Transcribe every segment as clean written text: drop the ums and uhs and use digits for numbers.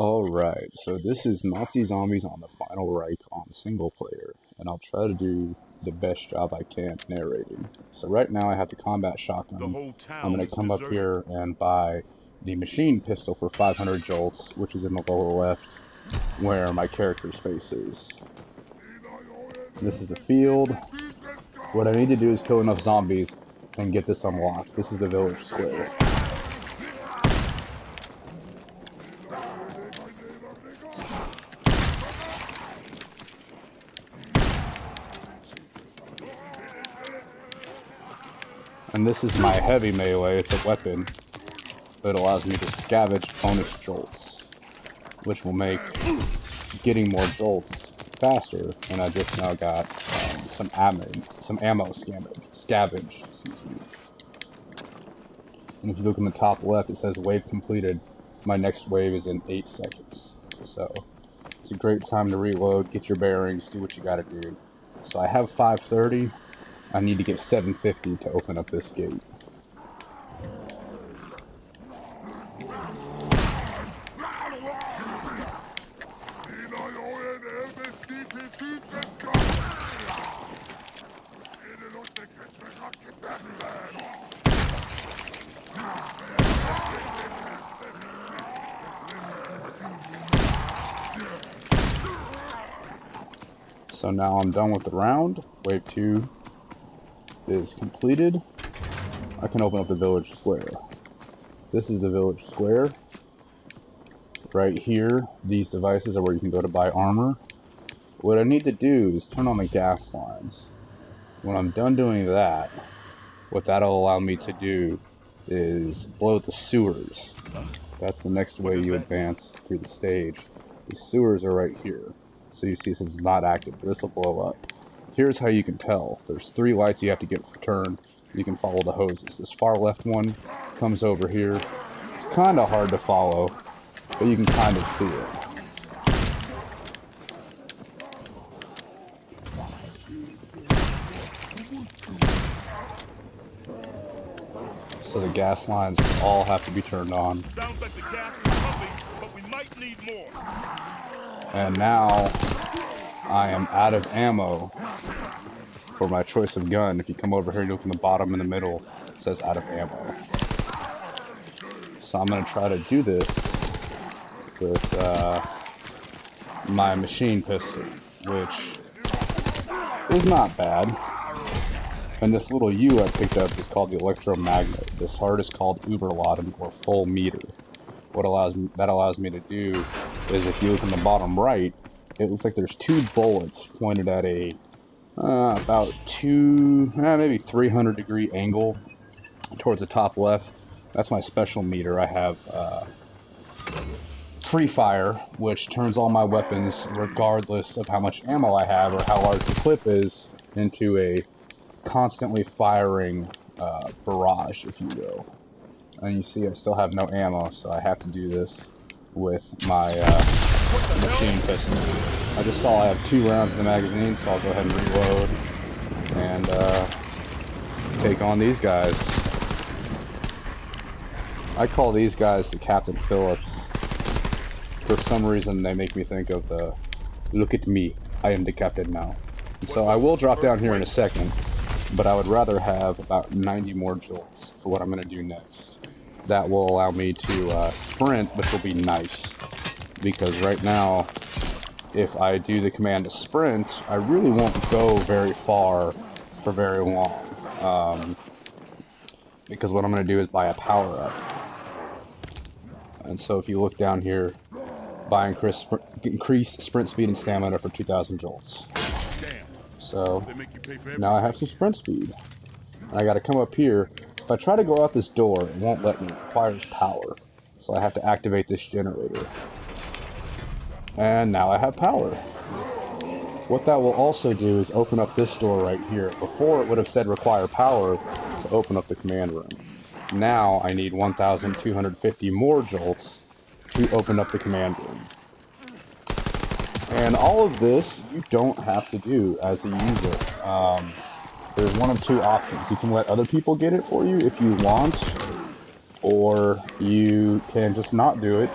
Alright, so this is Nazi Zombies on the Final Reich on single player, and I'll try to do the best job I can narrating. So right now I have the combat The shotgun. whole I'm town going is to come up deserted. here and buy the machine pistol for 500 jolts, which is in the lower left, where my character's face is. This is the field. What I need to do is kill enough zombies and get this unlocked. This is the village square. And this is my heavy melee. It's a weapon that allows me to scavenge bonus jolts, which will make getting more jolts faster. And I just now got some ammo scavenge. Excuse me. And if you look in the top left, it says wave completed. My next wave is in 8 seconds. So it's a great time to reload, get your bearings, do what you gotta do. So I have 530. I need to get 750 to open up this gate. So now I'm done with the round. Wave 2 is completed. I can open up the village square. This is the village square. Right here, these devices are where you can go to buy armor. What I need to do is turn on the gas lines. When I'm done doing that, what that'll allow me to do is blow the sewers. That's the next way you advance through the stage. The sewers are right here. So you see, since it's not active, this will blow up. Here's how you can tell. There's 3 lights you have to get turned. You can follow the hoses. This far left one comes over here. It's kind of hard to follow, but you can kind of see it. So the gas lines all have to be turned on. Sounds like the gas is pumping, but we might need more. And now I am out of ammo for my choice of gun. If you come over here and look in the bottom in the middle, it says out of ammo. So I'm going to try to do this with my machine pistol, which is not bad. And this little U I picked up is called the electromagnet. This heart is called Uberladen, or full meter. What that allows me to do is, if you look in the bottom right, it looks like there's 2 bullets pointed at a about maybe 300 degree angle towards the top left. That's my special meter. I have free fire, which turns all my weapons, regardless of how much ammo I have or how large the clip is, into a constantly firing barrage, if you will. And you see I still have no ammo, so I have to do this with my machine pistol. I just saw I have 2 rounds in the magazine, so I'll go ahead and reload and take on these guys. I call these guys the Captain Phillips. For some reason they make me think of the "look at me, I am the captain now." And so I will drop down here in a second, but I would rather have about 90 more jolts for what I'm going to do next. That will allow me to sprint, which will be nice, because right now, if I do the command to sprint, I really won't go very far for very long, because what I'm going to do is buy a power-up. And so if you look down here, buy increased sprint speed and stamina for 2,000 jolts. So now I have some sprint speed. And I got to come up here. If I try to go out this door, it won't let me. It requires power. So I have to activate this generator. And now I have power. What that will also do is open up this door right here. Before it would have said require power to open up the command room. Now I need 1,250 more jolts to open up the command room. And all of this you don't have to do as a user. There's one of 2 options. You can let other people get it for you if you want, or you can just not do it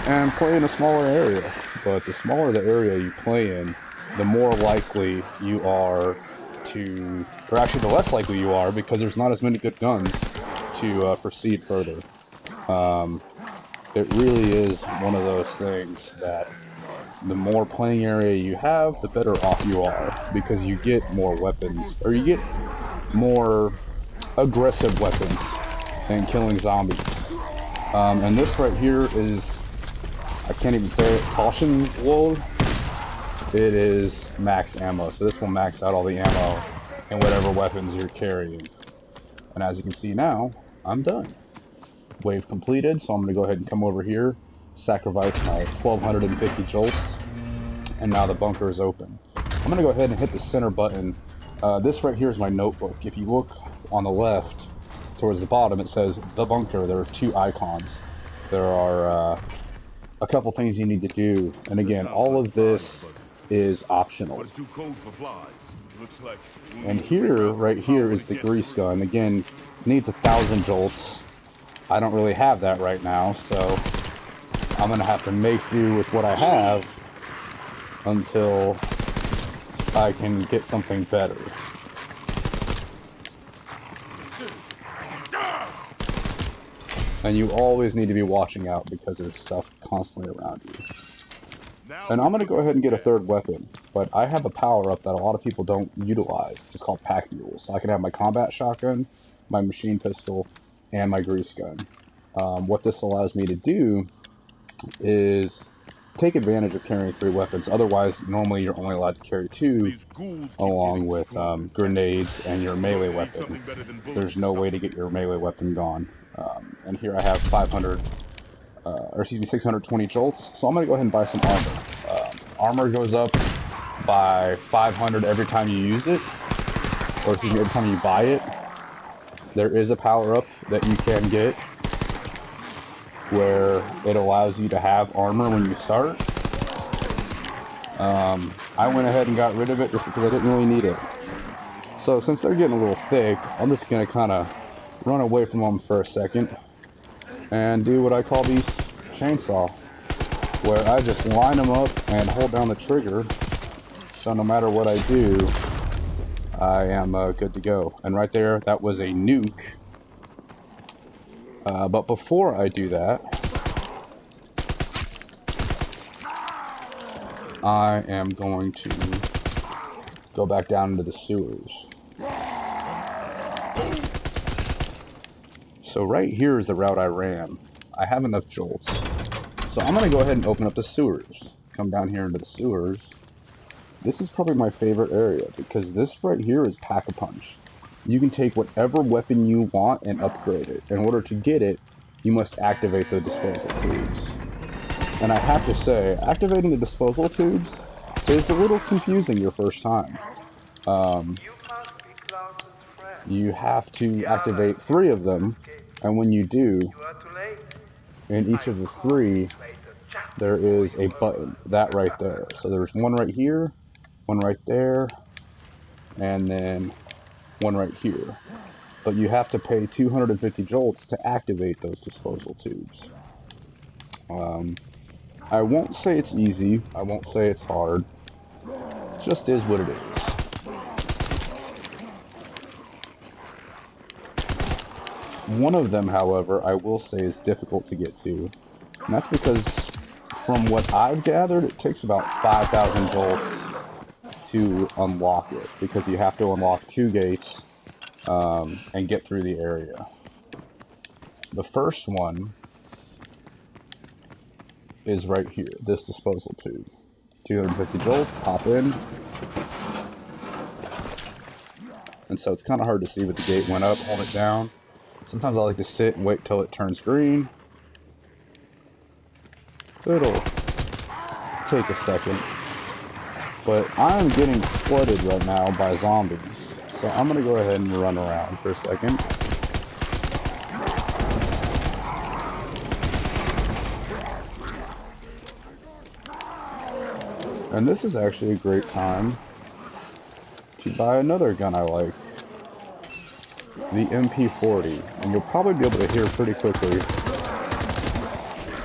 and play in a smaller area. But the smaller the area you play in, the more likely you are to, or actually the less likely you are, because there's not as many good guns to proceed further. It really is one of those things that the more playing area you have, the better off you are, because you get more weapons, or you get more aggressive weapons than killing zombies. And this right here is, I can't even say it, caution load. It is max ammo, so this will max out all the ammo and whatever weapons you're carrying. And as you can see now, I'm done. Wave completed, so I'm going to go ahead and come over here, sacrifice my 1250 jolts, and now the bunker is open. I'm going to go ahead and hit the center button. This right here is my notebook. If you look on the left, towards the bottom, it says the bunker. There are 2 icons. There are a couple things you need to do, and again, all of this is optional. And here, right here, is the grease gun. Again, needs 1,000 jolts. I don't really have that right now, so I'm gonna have to make do with what I have until I can get something better. And you always need to be watching out because there's stuff constantly around you. And I'm going to go ahead and get a third weapon, but I have a power-up that a lot of people don't utilize. It's called pack mules. So I can have my combat shotgun, my machine pistol, and my grease gun. What this allows me to do is take advantage of carrying 3 weapons. Otherwise, normally you're only allowed to carry 2, along with grenades and your melee weapon. There's no way to get your melee weapon gone. And here I have 620 jolts. So I'm going to go ahead and buy some armor. Armor goes up by 500 every time you use it, or excuse me, every time you buy it. There is a power-up that you can get where it allows you to have armor when you start. I went ahead and got rid of it just because I didn't really need it. So since they're getting a little thick, I'm just going to kind of run away from them for a second and do what I call these chainsaw, where I just line them up and hold down the trigger, so no matter what I do, I am good to go. And right there, that was a nuke. But before I do that, I am going to go back down into the sewers. So right here is the route I ran. I have enough jolts. So I'm going to go ahead and open up the sewers. Come down here into the sewers. This is probably my favorite area because this right here is Pack-a-Punch. You can take whatever weapon you want and upgrade it. In order to get it, you must activate the disposal tubes. And I have to say, activating the disposal tubes is a little confusing your first time. You have to activate 3 of them, and when you do, in each of the 3, there is a button, that right there. So there's one right here, one right there, and then one right here. But you have to pay 250 jolts to activate those disposal tubes. I won't say it's easy, I won't say it's hard, it just is what it is. One of them, however, I will say is difficult to get to, and that's because from what I've gathered, it takes about 5,000 jolts to unlock it, because you have to unlock 2 gates and get through the area. The first one is right here, this disposal tube. 250 jolts, pop in. And so it's kind of hard to see, but the gate went up, hold it down. Sometimes I like to sit and wait till it turns green. It'll take a second. But I'm getting flooded right now by zombies. So I'm going to go ahead and run around for a second. And this is actually a great time to buy another gun I like. The MP40. And you'll probably be able to hear pretty quickly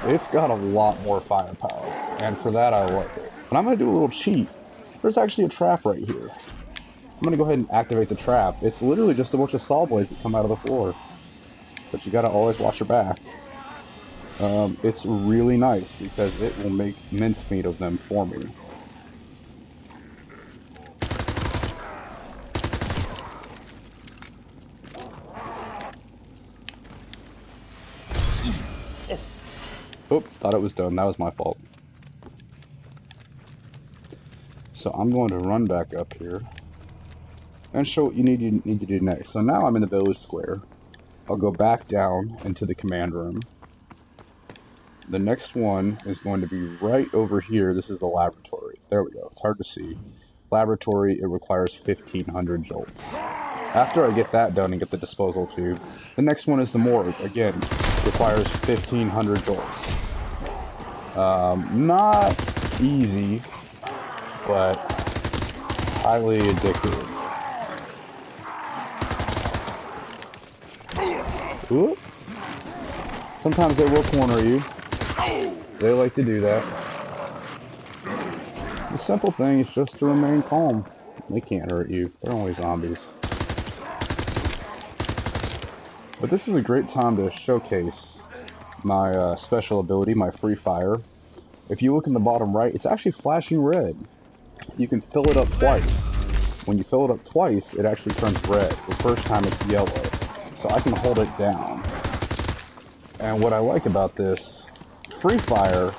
It's got a lot more firepower, and for that I like it. And I'm going to do a little cheat. There's actually a trap right here. I'm going to go ahead and activate the trap. It's literally just a bunch of saw blades that come out of the floor. But you got to always watch your back. It's really nice because it will make mincemeat of them for me. Oh, thought it was done. That was my fault. So I'm going to run back up here and show what you need to do next. So now I'm in the village square. I'll go back down into the command room. The next one is going to be right over here. This is the laboratory. There we go. It's hard to see. Laboratory, it requires 1,500 jolts. After I get that done and get the disposal tube, the next one is the morgue. Again, requires 1,500 jolts. Not easy, but highly addictive. Ooh. Sometimes they will corner you. They like to do that. The simple thing is just to remain calm. They can't hurt you. They're only zombies. But this is a great time to showcase my special ability, my free fire. If you look in the bottom right, it's actually flashing red. You can fill it up twice. When you fill it up twice, it actually turns red. The first time it's yellow. So I can hold it down. And what I like about this free fire,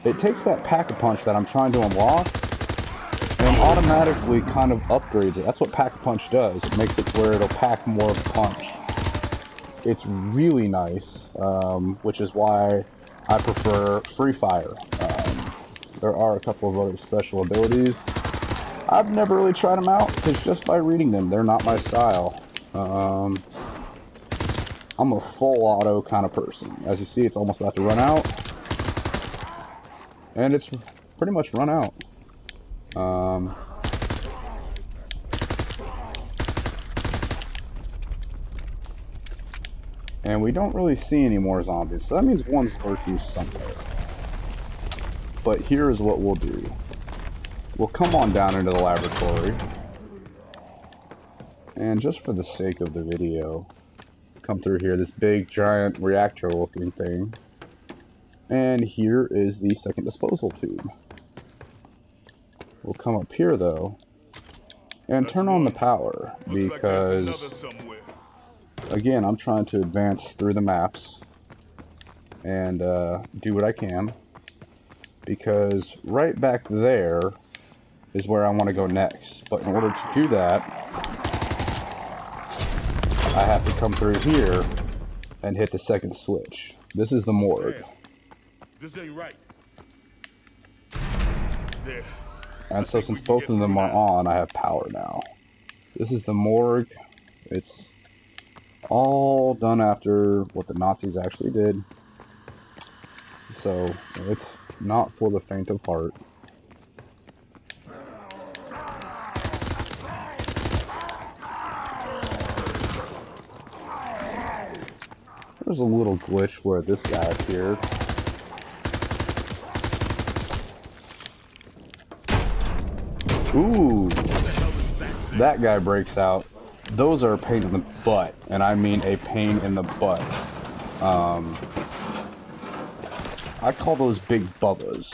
it takes that pack-a-punch that I'm trying to unlock and automatically kind of upgrades it. That's what pack-a-punch does. It makes it where it'll pack more of a punch. It's really nice, which is why I prefer free fire. There are a couple of other special abilities. I've never really tried them out, because just by reading them, they're not my style. I'm a full auto kind of person. As you see, it's almost about to run out. And it's pretty much run out. And we don't really see any more zombies, so that means one's lurking somewhere. But here is what we'll do. We'll come on down into the laboratory. And just for the sake of the video, come through here, this big giant reactor looking thing. And here is the second disposal tube. We'll come up here though and turn on the power because again, I'm trying to advance through the maps and do what I can, because right back there is where I want to go next. But in order to do that, I have to come through here and hit the second switch. This is the morgue. This ain't right. There. And so since both of them are on, I have power now. This is the morgue. It's all done after what the Nazis actually did. So it's not for the faint of heart. There's a little glitch where this guy appeared. Ooh, that guy breaks out. Those are a pain in the butt, and I mean a pain in the butt. I call those big bubbas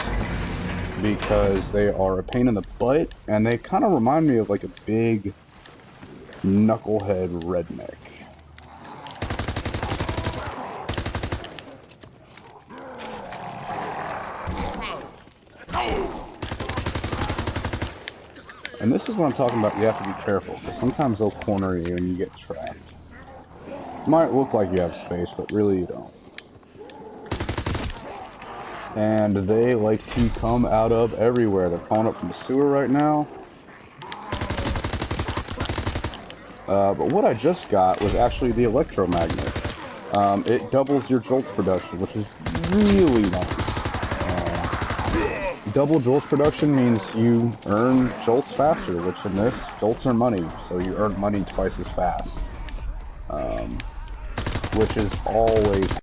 because they are a pain in the butt, and they kind of remind me of like a big knucklehead redneck. And this is what I'm talking about. You have to be careful, because sometimes they'll corner you and you get trapped. It might look like you have space, but really you don't. And they like to come out of everywhere. They're calling up from the sewer right now. But what I just got was actually the electromagnet. It doubles your jolts production, which is really nice. Double jolts production means you earn jolts faster, which in this, jolts are money, so you earn money twice as fast. Which is always